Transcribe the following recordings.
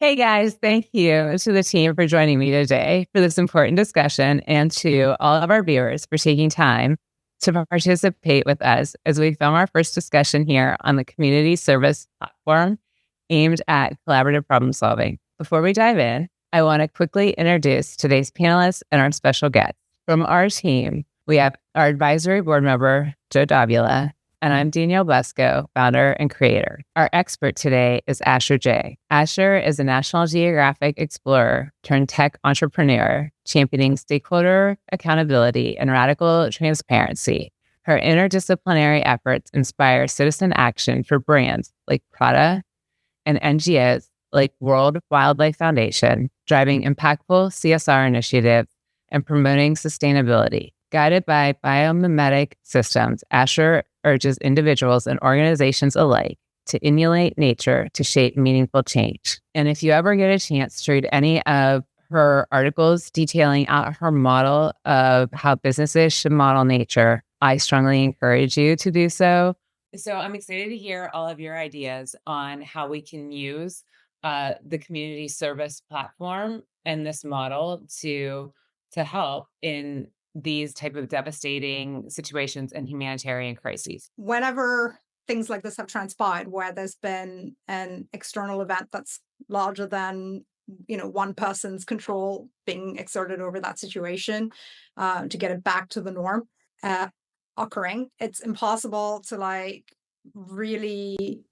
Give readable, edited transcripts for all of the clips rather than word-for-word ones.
Hey guys, thank you to the team for joining me today for this important discussion and to all of our viewers for taking time to participate with us as we film our first discussion here on the community service platform aimed at collaborative problem solving. Before we dive in, I want to quickly introduce today's panelists and our special guests. From our team, we have our advisory board member, Joe Davila, and I'm Danielle Busko, founder and creator. Our expert today is Asher J. Asher is a National Geographic explorer turned tech entrepreneur, championing stakeholder accountability and radical transparency. Her interdisciplinary efforts inspire citizen action for brands like Prada and NGOs like World Wildlife Foundation, driving impactful CSR initiatives and promoting sustainability. Guided by biomimetic systems, Asher urges individuals and organizations alike to emulate nature to shape meaningful change. And if you ever get a chance to read any of her articles detailing out her model of how businesses should model nature, I strongly encourage you to do so. So I'm excited to hear all of your ideas on how we can use the community service platform and this model to help in these type of devastating situations and humanitarian crises. Whenever things like this have transpired, where there's been an external event that's larger than one person's control being exerted over that situation to get it back to the norm occurring, it's impossible to really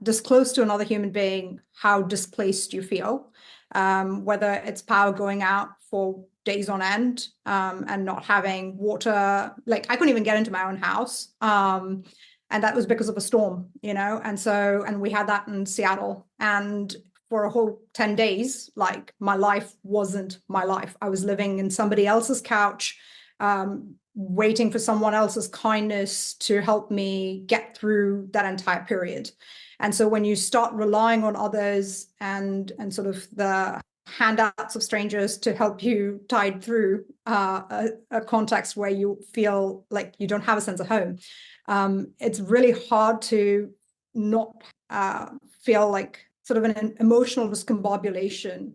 disclose to another human being how displaced you feel, whether it's power going out for days on end and not having water. Like, I couldn't even get into my own house. And that was because of a storm, and we had that in Seattle. And for a whole 10 days, like, my life wasn't my life. I was living in somebody else's couch, waiting for someone else's kindness to help me get through that entire period. And so when you start relying on others and sort of the handouts of strangers to help you tide through a context where you feel like you don't have a sense of home, it's really hard to not feel like sort of an emotional discombobulation,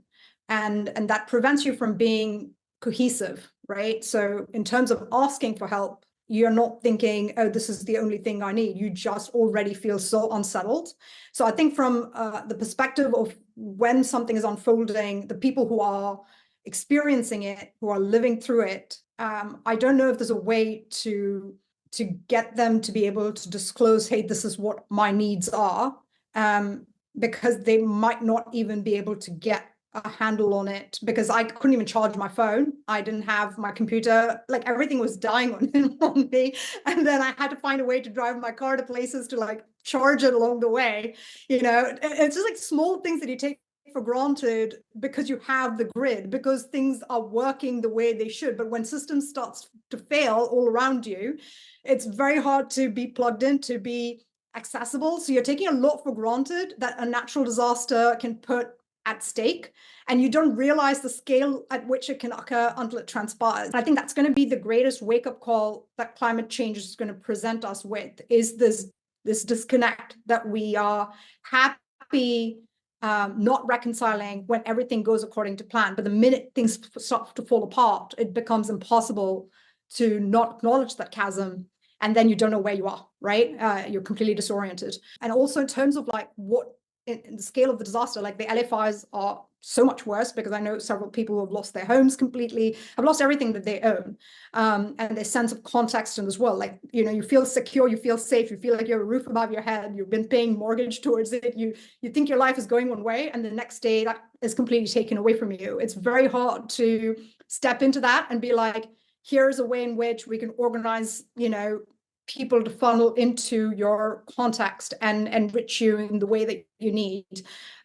and that prevents you from being cohesive, right? So in terms of asking for help, you're not thinking, oh, this is the only thing I need. You just already feel so unsettled. So I think from the perspective of when something is unfolding, the people who are experiencing it, who are living through it, I don't know if there's a way to get them to be able to disclose, hey, this is what my needs are, because they might not even be able to get a handle on it, because I couldn't even charge my phone. I didn't have my computer, like, everything was dying on me. And then I had to find a way to drive my car to places to charge it along the way. It's just like small things that you take for granted because you have the grid, because things are working the way they should. But when systems starts to fail all around you, it's very hard to be plugged in, to be accessible. So you're taking a lot for granted that a natural disaster can put at stake, and you don't realize the scale at which it can occur until it transpires. And I think that's going to be the greatest wake-up call that climate change is going to present us with, is this disconnect that we are happy not reconciling when everything goes according to plan. But the minute things start to fall apart, it becomes impossible to not acknowledge that chasm. And then you don't know where you are, right? You're completely disoriented. And also in terms of what in the scale of the disaster, like the LA fires are so much worse, because I know several people who have lost their homes completely, have lost everything that they own, and their sense of context as well. You feel secure, you feel safe, you feel like you have a roof above your head, you've been paying mortgage towards it, you think your life is going one way, and the next day that is completely taken away from you. It's very hard to step into that and be like, here's a way in which we can organize, people to funnel into your context and enrich you in the way that you need.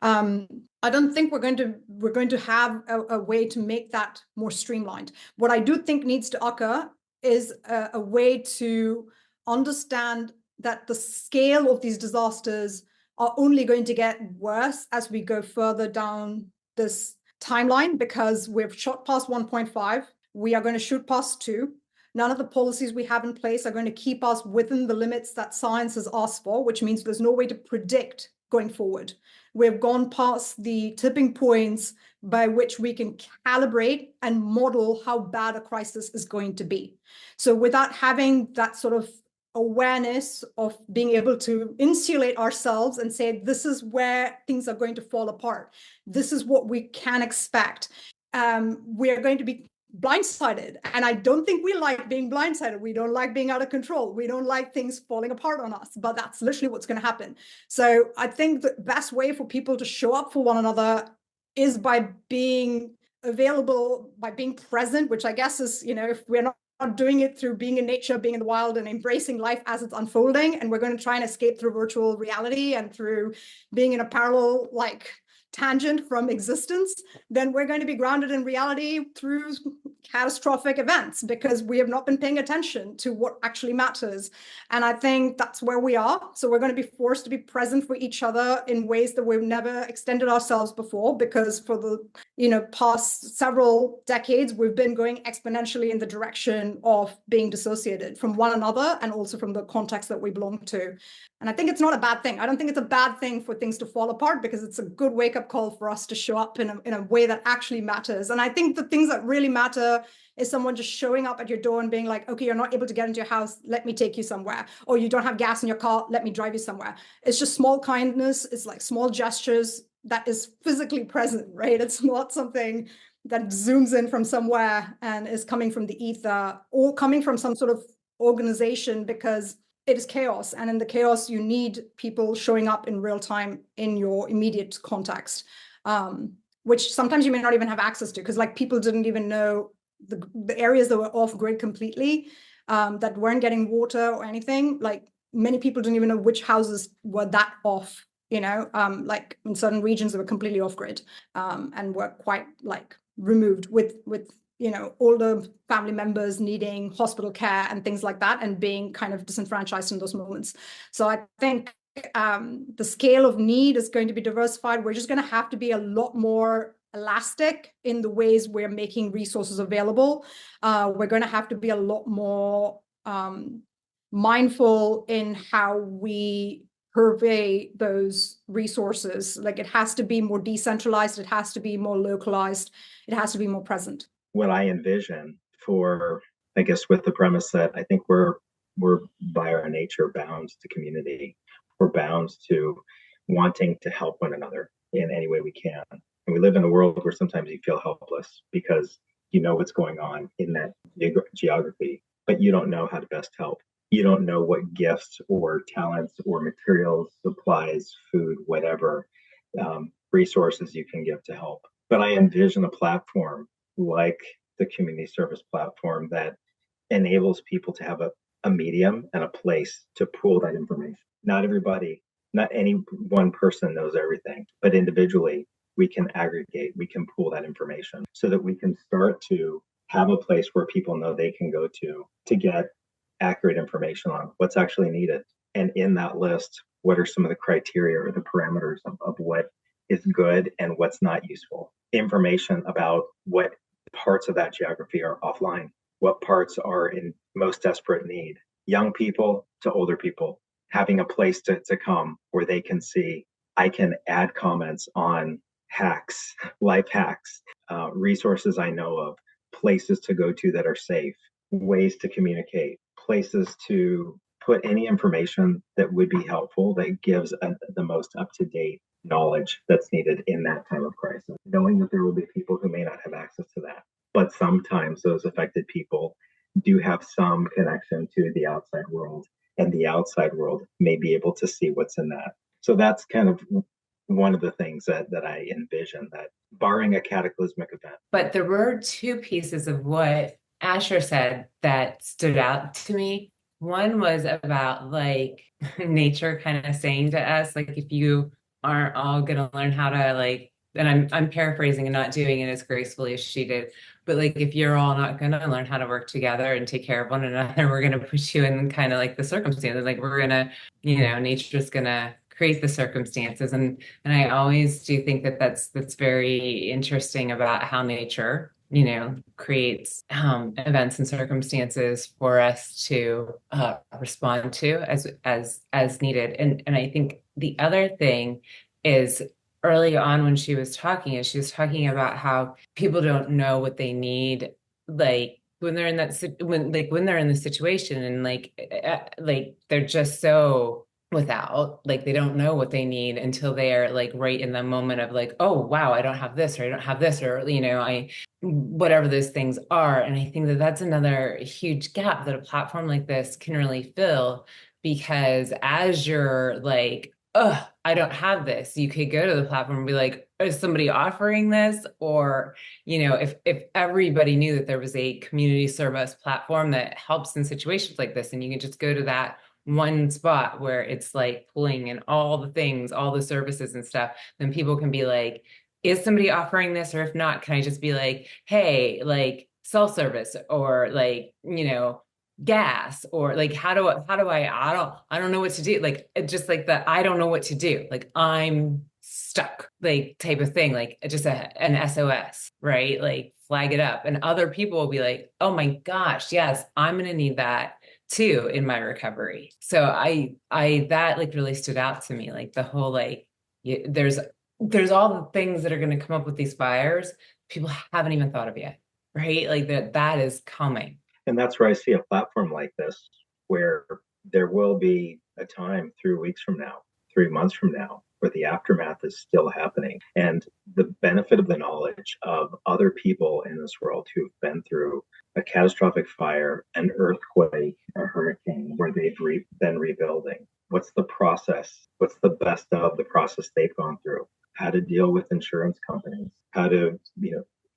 I don't think we're going to have a way to make that more streamlined. What I do think needs to occur is a way to understand that the scale of these disasters are only going to get worse as we go further down this timeline, because we've shot past 1.5. We are going to shoot past 2. None of the policies we have in place are going to keep us within the limits that science has asked for, which means there's no way to predict going forward. We've gone past the tipping points by which we can calibrate and model how bad a crisis is going to be. So without having that sort of awareness of being able to insulate ourselves and say, this is where things are going to fall apart. This is what we can expect. We are going to be blindsided. And I don't think we like being blindsided. We don't like being out of control. We don't like things falling apart on us, but that's literally what's going to happen. So I think the best way for people to show up for one another is by being available, by being present, which I guess is, if we're not doing it through being in nature, being in the wild and embracing life as it's unfolding, and we're going to try and escape through virtual reality and through being in a parallel tangent from existence, then we're going to be grounded in reality through catastrophic events because we have not been paying attention to what actually matters. And I think that's where we are. So we're going to be forced to be present for each other in ways that we've never extended ourselves before, because for the past several decades, we've been going exponentially in the direction of being dissociated from one another and also from the context that we belong to. And I think it's not a bad thing. I don't think it's a bad thing for things to fall apart, because it's a good wake-up call for us to show up in a way that actually matters. And I think the things that really matter is someone just showing up at your door and being like, okay, you're not able to get into your house, let me take you somewhere. Or you don't have gas in your car, let me drive you somewhere. It's just small kindness. It's like small gestures that is physically present, right? It's not something that zooms in from somewhere and is coming from the ether or coming from some sort of organization, because it is chaos. And in the chaos, you need people showing up in real time in your immediate context, which sometimes you may not even have access to, because people didn't even know the areas that were off grid completely, that weren't getting water or anything. Many people didn't even know which houses were that off, in certain regions that were completely off grid, and were quite removed with older family members needing hospital care and things like that, and being kind of disenfranchised in those moments. So I think the scale of need is going to be diversified. We're just going to have to be a lot more elastic in the ways we're making resources available. We're going to have to be a lot more mindful in how we purvey those resources. It has to be more decentralized. It has to be more localized. It has to be more present. What I envision for, I guess, with the premise that I think we're by our nature bound to community. We're bound to wanting to help one another in any way we can. And we live in a world where sometimes you feel helpless because you know what's going on in that geography, but you don't know how to best help. You don't know what gifts or talents or materials, supplies, food, whatever, resources you can give to help. But I envision a platform like the community service platform that enables people to have a medium and a place to pool that information. Not everybody, not any one person knows everything, but individually we can aggregate, we can pool that information so that we can start to have a place where people know they can go to get accurate information on what's actually needed. And in that list, what are some of the criteria or the parameters of what is good and what's not useful? Information about what parts of that geography are offline, what parts are in most desperate need. Young people to older people, having a place to come where they can see, I can add comments on hacks, life hacks, resources I know of, places to go to that are safe, ways to communicate, places to put any information that would be helpful, that gives the most up-to-date knowledge that's needed in that time of crisis, knowing that there will be people who may not have access to that. But sometimes those affected people do have some connection to the outside world, and the outside world may be able to see what's in that. So that's kind of one of the things that I envision, that barring a cataclysmic event. But there were two pieces of what Asher said that stood out to me. One was about nature kind of saying to us, if you aren't all going to learn how to and I'm paraphrasing and not doing it as gracefully as she did, but if you're all not going to learn how to work together and take care of one another, we're going to put you in kind of the circumstances. We're going to, nature's going to create the circumstances. And I always do think that that's very interesting about how nature creates events and circumstances for us to respond to as needed. And I think the other thing is early on when she was talking about how people don't know what they need, like when they're in when they're in the situation, and they're just so without, like they don't know what they need until they are like right in the moment of like, oh wow, I don't have this, or I don't have this, or I whatever those things are. And I think that that's another huge gap that a platform like this can really fill, because as you're like, oh, I don't have this, you could go to the platform and be like, is somebody offering this? Or if everybody knew that there was a community service platform that helps in situations like this, and you can just go to that one spot where it's like pulling in all the things, all the services and stuff, then people can be like, is somebody offering this? Or if not, can I just be like, hey, like self-service, or like, gas, or like, how do I don't know what to do. Like, just like I don't know what to do. Like I'm stuck, like type of thing, like just an SOS, right? Like flag it up. And other people will be like, oh my gosh, yes, I'm going to need that too in my recovery. So I that like really stood out to me, like the whole like, there's all the things that are going to come up with these fires people haven't even thought of yet, right? Like that is coming. And that's where I see a platform like this, where there will be a time 3 weeks from now, 3 months from now, where the aftermath is still happening. And the benefit of the knowledge of other people in this world who've been through a catastrophic fire, an earthquake, a hurricane, where they've been rebuilding. What's the process? What's the best of the process they've gone through? How to deal with insurance companies, how to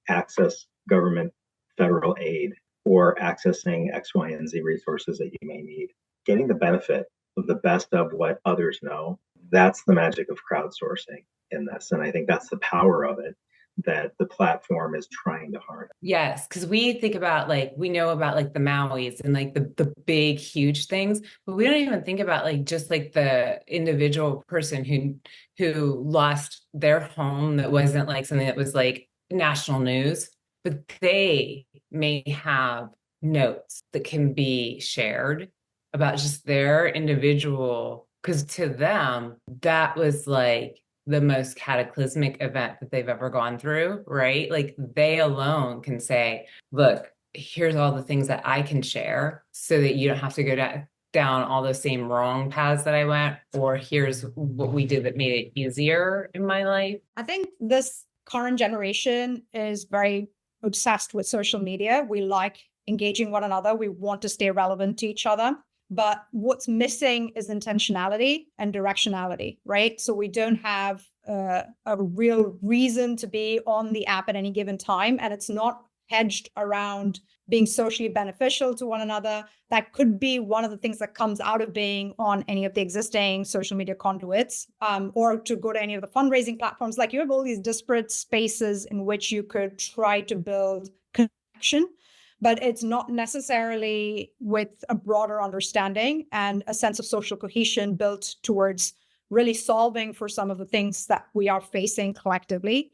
access government federal aid, or accessing X, Y, and Z resources that you may need. Getting the benefit of the best of what others know, that's the magic of crowdsourcing in this. And I think that's the power of it that the platform is trying to harness. Yes, because we think about we know about like the Mauis and like the big, huge things, but we don't even think about like just like the individual person who lost their home, that wasn't like something that was like national news, but they may have notes that can be shared about just their individual, because to them, that was like the most cataclysmic event that they've ever gone through, right? Like they alone can say, look, here's all the things that I can share so that you don't have to go down all the same wrong paths that I went, or here's what we did that made it easier in my life. I think this current generation is very obsessed with social media. We like engaging one another. We want to stay relevant to each other. But what's missing is intentionality and directionality, right? So we don't have a real reason to be on the app at any given time. And it's not hedged around being socially beneficial to one another. That could be one of the things that comes out of being on any of the existing social media conduits, or to go to any of the fundraising platforms. Like you have all these disparate spaces in which you could try to build connection, but it's not necessarily with a broader understanding and a sense of social cohesion built towards really solving for some of the things that we are facing collectively,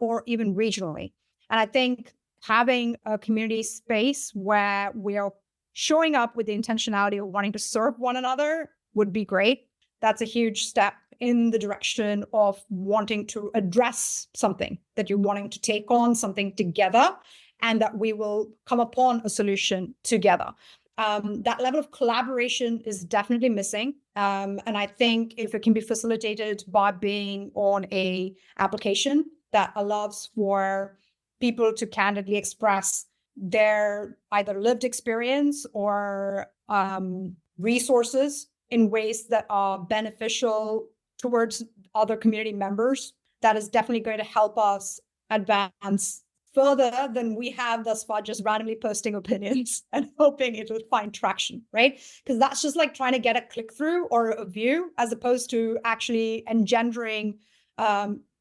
or even regionally. And I think having a community space where we are showing up with the intentionality of wanting to serve one another would be great. That's a huge step in the direction of wanting to address something, that you're wanting to take on something together, and that we will come upon a solution together. That level of collaboration is definitely missing. And I think if it can be facilitated by being on a application that allows for people to candidly express their either lived experience or resources in ways that are beneficial towards other community members, that is definitely going to help us advance further than we have thus far, just randomly posting opinions and hoping it will find traction, right? Because that's just like trying to get a click-through or a view, as opposed to actually engendering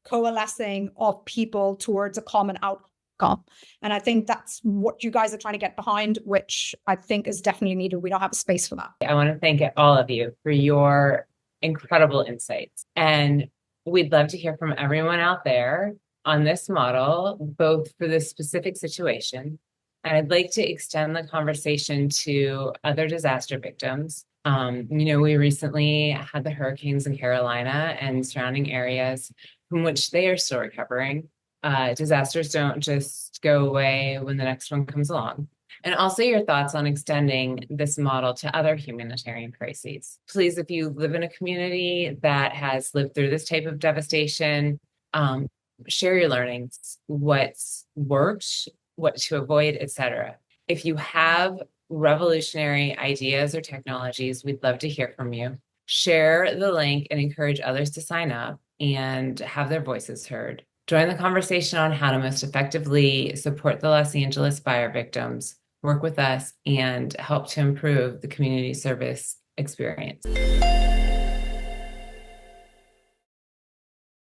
coalescing of people towards a common outcome. And I think that's what you guys are trying to get behind, which I think is definitely needed. We don't have a space for that. I want to thank all of you for your incredible insights. And we'd love to hear from everyone out there on this model, both for this specific situation. And I'd like to extend the conversation to other disaster victims. We recently had the hurricanes in Carolina and surrounding areas from which they are still recovering. Disasters don't just go away when the next one comes along. And also your thoughts on extending this model to other humanitarian crises. Please, if you live in a community that has lived through this type of devastation, share your learnings, what's worked, what to avoid, etc. If you have revolutionary ideas or technologies, we'd love to hear from you. Share the link and encourage others to sign up and have their voices heard. Join the conversation on how to most effectively support the Los Angeles fire victims, work with us, and help to improve the community service experience.